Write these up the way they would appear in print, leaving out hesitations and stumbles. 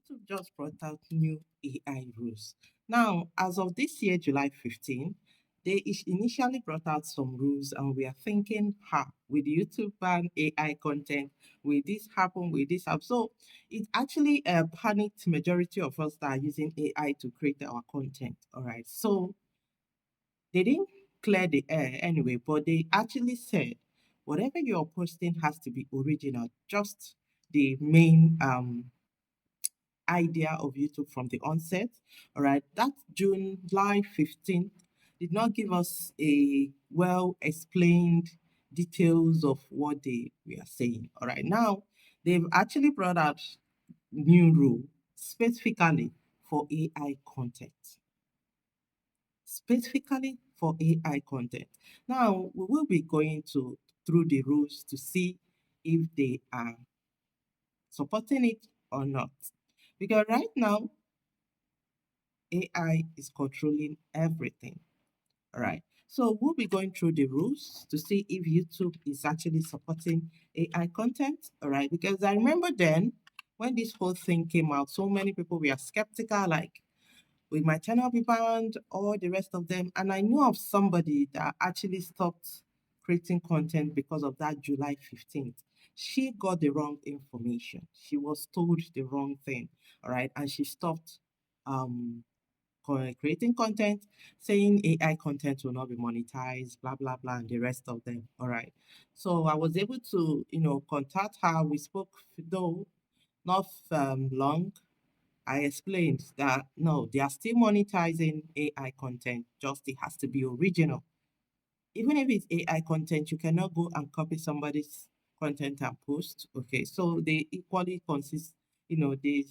YouTube just brought out new AI rules. Now, as of this year, July 15, they initially brought out some rules, and we are thinking, with YouTube ban AI content, will this happen? Will this happen? So it actually panicked majority of us that are using AI to create our content. All right. So they didn't clear the air anyway, but they actually said whatever you're posting has to be original, just the main idea of YouTube from the onset. All right, that July 15th did not give us a well explained details of what they were saying. All right, now they've actually brought out new rule specifically for AI content. Specifically for AI content. Now we will be going to through the rules to see if they are supporting it or not. Because right now AI is controlling everything. All right. So we'll be going through the rules to see if YouTube is actually supporting AI content. All right. Because I remember then when this whole thing came out, so many people were skeptical, like, with my channel be banned, all the rest of them. And I know of somebody that actually stopped creating content because of that July 15th. She got the wrong information. She was told the wrong thing. All right. And she stopped um creating content, saying AI content will not be monetized, blah blah blah, and the rest of them. All right. So I was able to, contact her. We spoke though not long. I explained that no, they are still monetizing AI content, just it has to be original. Even if it's AI content, you cannot go and copy somebody's content and post. Okay, so they equally consist, they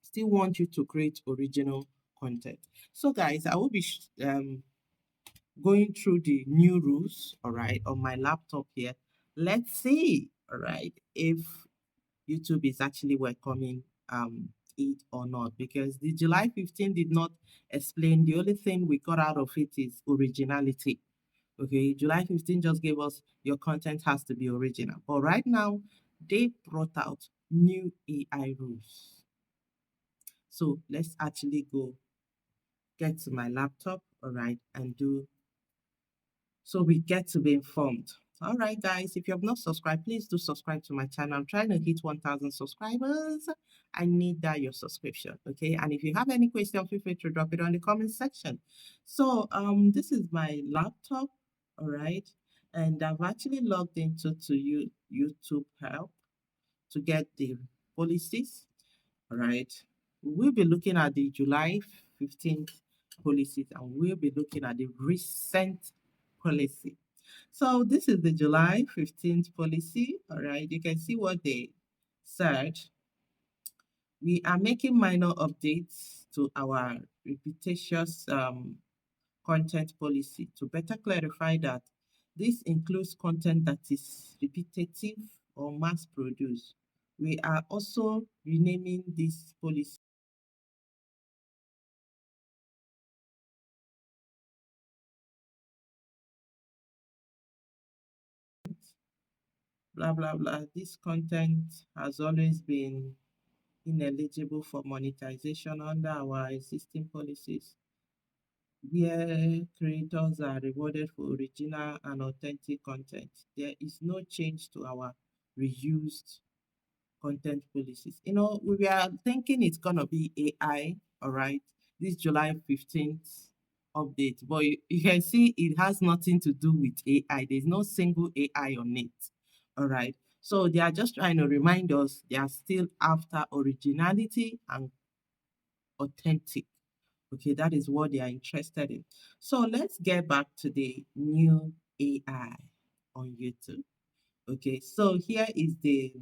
still want you to create original content. So, guys, I will be going through the new rules, all right, on my laptop here. Let's see, all right, if YouTube is actually welcoming it or not, because the July 15 did not explain. The only thing we got out of it is originality. Okay, July 15 just gave us your content has to be original. But right now, they brought out new AI rules. So let's actually go get to my laptop, all right, and do so we get to be informed. All right, guys, if you have not subscribed, please do subscribe to my channel. I'm trying to hit 1,000 subscribers. I need that your subscription, okay? And if you have any question, feel free to drop it on the comment section. So this is my laptop, all right, and I've actually logged into YouTube Help to get the policies. All right. We'll be looking at the July 15th policies, and we'll be looking at the recent policy. So this is the July 15th policy. All right. You can see what they said. We are making minor updates to our repetitious content policy to better clarify that this includes content that is repetitive or mass produced. We are also renaming this policy blah blah blah. This content has always been ineligible for monetization under our existing policies, where creators are rewarded for original and authentic content. There is no change to our reused content policies. We were thinking it's gonna be AI, all right, this July 15th update, but you can see it has nothing to do with AI. There's no single AI on it. All right. So they are just trying to remind us they are still after originality and authentic. Okay, that is what they are interested in. So let's get back to the new AI on YouTube. Okay, so here is the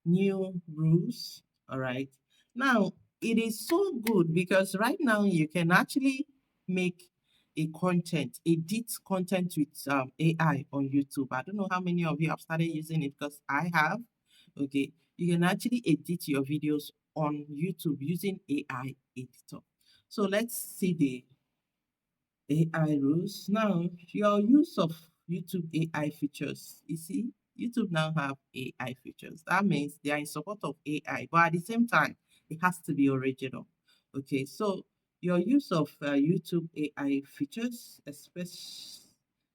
new rules. All right. Now, it is so good because right now you can actually make a content, edit content with AI on YouTube. I don't know how many of you have started using it because I have. Okay. You can actually edit your videos on YouTube using AI editor. So let's see the AI rules. Now, your use of YouTube AI features, you see, YouTube now have AI features. That means they are in support of AI, but at the same time, it has to be original. Okay, so your use of YouTube AI features,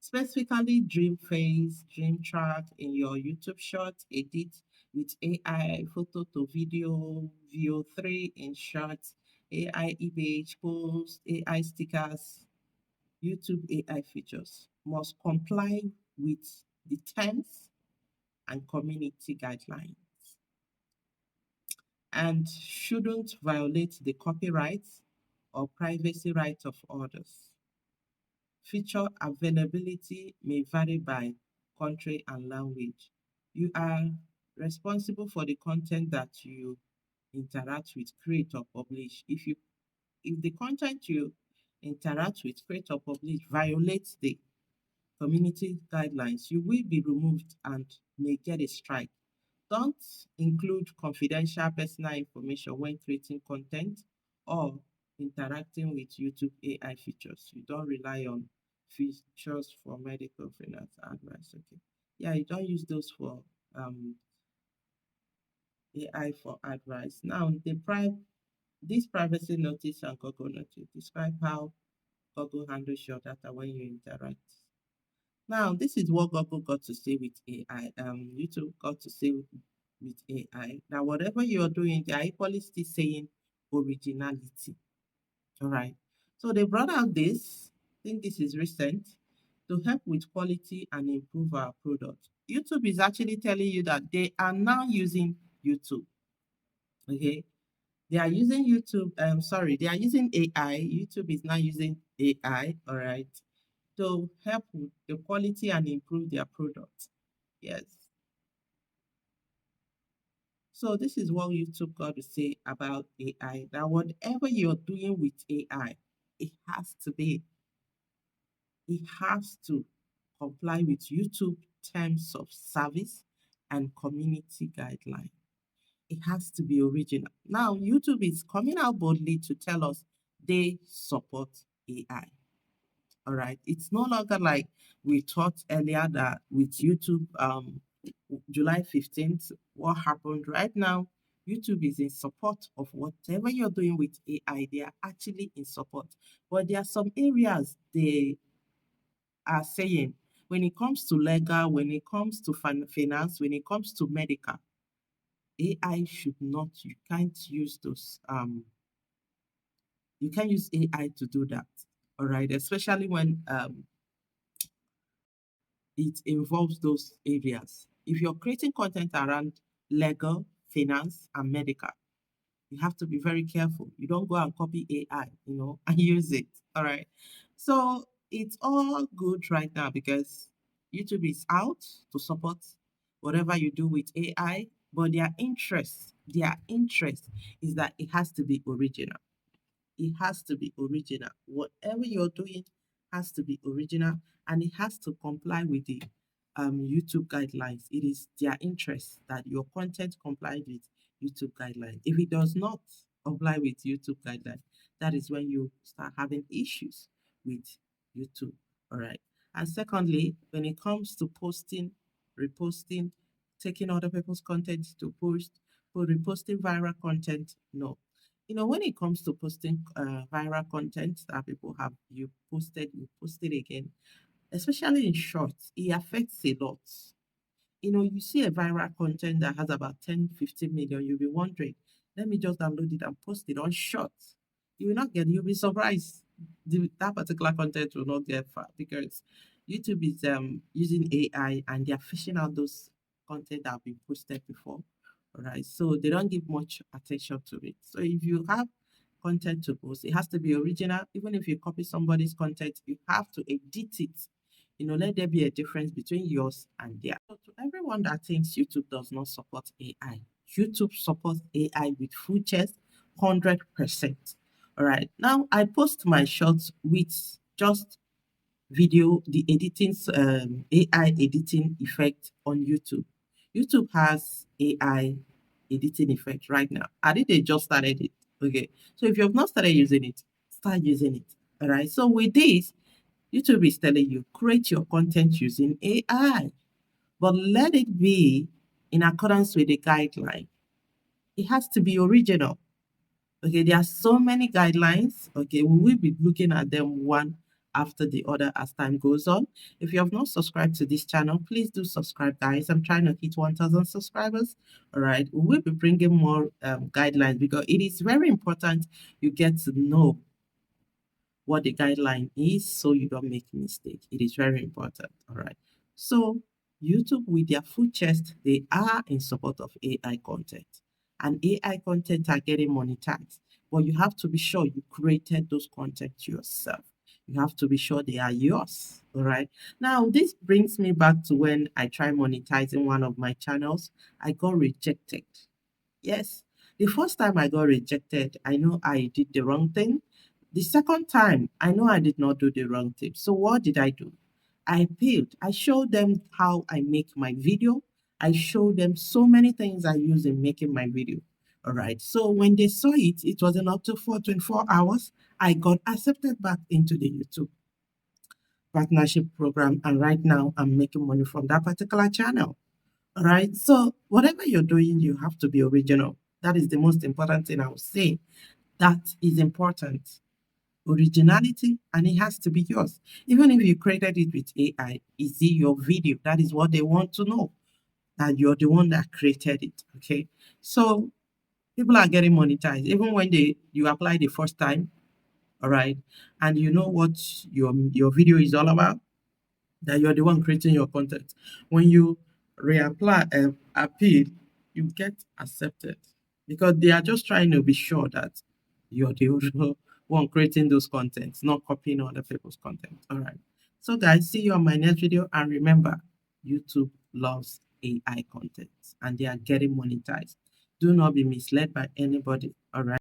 specifically Dream Face, Dream Track in your YouTube short, edit with AI, photo to video, View 3 in short, AI image, post, AI stickers, YouTube AI features must comply with the terms and community guidelines and shouldn't violate the copyrights or privacy rights of others. Feature availability may vary by country and language. You are responsible for the content that you interact with, create or publish. If the content you interact with, create or publish violates the community guidelines, you will be removed and may get a strike. Don't include confidential personal information when creating content or interacting with YouTube AI features. You don't rely on features for medical finance advice. Okay. Yeah, you don't use those for AI for advice. Now, this privacy notice and Google notice describe how Google handles your data when you interact. Now, this is what Google got to say with AI. YouTube got to say with AI. Now, whatever you're doing, they are equally still saying originality. All right. So they brought out this, I think this is recent, to help with quality and improve our product. YouTube is actually telling you that they are now using YouTube. Okay. They are using YouTube, sorry, they are using AI. YouTube is now using AI, all right, to help with the quality and improve their product. Yes. So this is what YouTube got to say about AI. That whatever you're doing with AI, it has to be, it has to comply with YouTube terms of service and community guidelines. It has to be original. Now, YouTube is coming out boldly to tell us they support AI. All right. It's no longer like we thought earlier that with YouTube, July 15th, what happened right now, YouTube is in support of whatever you're doing with AI. They are actually in support. But there are some areas they are saying when it comes to legal, when it comes to finance, when it comes to medical, AI should not, you can't use AI to do that. All right. Especially when it involves those areas. If you're creating content around legal, finance, and medical, you have to be very careful. You don't go and copy AI, and use it. All right. So it's all good right now because YouTube is out to support whatever you do with AI, but their interest is that it has to be original. It has to be original. Whatever you're doing has to be original and it has to comply with the YouTube guidelines. It is their interest that your content complies with YouTube guidelines. If it does not comply with YouTube guidelines, that is when you start having issues with YouTube. All right. And secondly, when it comes to posting, reposting, taking other people's content to post, for reposting viral content, no, when it comes to posting viral content that people have, you posted again, especially in shorts, it affects a lot. You see a viral content that has about 10, 15 million, you'll be wondering, let me just download it and post it on shorts. You'll be surprised. That particular content will not get far because YouTube is using AI and they're fishing out those content that have been posted before. All right. So they don't give much attention to it. So if you have content to post, it has to be original. Even if you copy somebody's content, you have to edit it. Let there be a difference between yours and theirs. So to everyone that thinks YouTube does not support AI, YouTube supports AI with full chest, 100%. All right. Now I post my shorts with just video, the editing, AI editing effect on YouTube. YouTube has AI editing effect right now. I think they just started it. Okay. So if you have not started using it, start using it. All right. So with this, YouTube is telling you create your content using AI. but let it be in accordance with the guideline. It has to be original. Okay, there are so many guidelines. Okay, we will be looking at them one after the other as time goes on. If you have not subscribed to this channel, please do subscribe, guys. I'm trying to hit 1,000 subscribers. All right, we will be bringing more guidelines because it is very important you get to know what the guideline is so you don't make mistake. It is very important. All right. So YouTube with their full chest, they are in support of AI content. And AI content are getting monetized. But you have to be sure you created those content yourself. You have to be sure they are yours. All right. Now, this brings me back to when I tried monetizing one of my channels. I got rejected. Yes. The first time I got rejected, I know I did the wrong thing. The second time, I know I did not do the wrong thing. So what did I do? I appealed. I showed them how I make my video. I showed them so many things I use in making my video. All right. So when they saw it, it wasn't up to 24 hours. I got accepted back into the YouTube partnership program. And right now, I'm making money from that particular channel. All right. So whatever you're doing, you have to be original. That is the most important thing I would say. That is important. Originality, and it has to be yours. Even if you created it with AI, is it your video? That is what they want to know. That you're the one that created it. Okay. So people are getting monetized. Even when you apply the first time, all right, and you know what your video is all about, that you're the one creating your content. When you reapply and appeal, you get accepted because they are just trying to be sure that you're the original one creating those contents, not copying other people's content. All right. So, guys, see you on my next video. And remember, YouTube loves AI content and they are getting monetized. Do not be misled by anybody. All right.